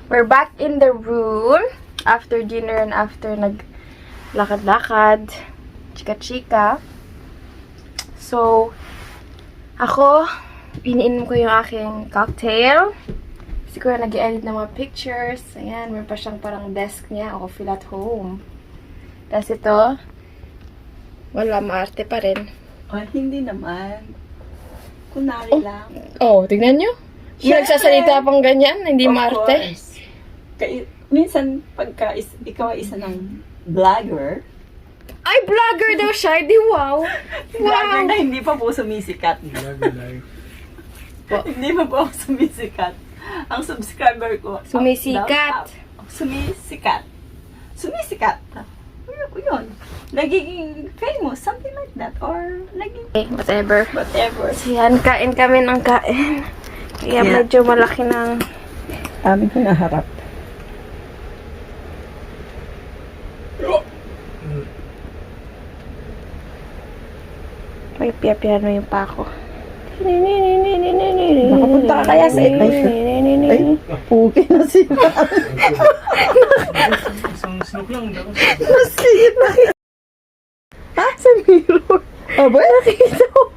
We're back in the room after dinner and after naglakad-lakad, chika-chika. So, ako, iniinom ko yung aking cocktail. Siguro nag-i-edit ng mga pictures. Ayan, meron pa siyang parang desk niya. Ako, feel at home. Tapos ito, wala, maarte pa rin. Oh, hindi naman. Kunwari lang. Oh, tignan nyo. May nagsasalita pang ganyan, hindi Of maarte. course. Minsan, pagka ikaw ay isa ng vlogger, Ay, vlogger daw siya. Di wow. vlogger na hindi pa po sumisikat. Wow. Hindi pa po ako sumisikat. Ang subscriber ko, Sumisikat. Sumisikat. Sumisikat. Yun. Nagiging famous, something like that. Or naging Okay, whatever. whatever. So yan, kain kami ng kain. Kaya Yeah. medyo malaki ng... Aming hinaharap. May piano yung pako. Nakapunta ka kaya sa Ay, pugi na sila. Isang snook lang daw. Nasira. Ha? Sa mirror. Aba? Nakita ko.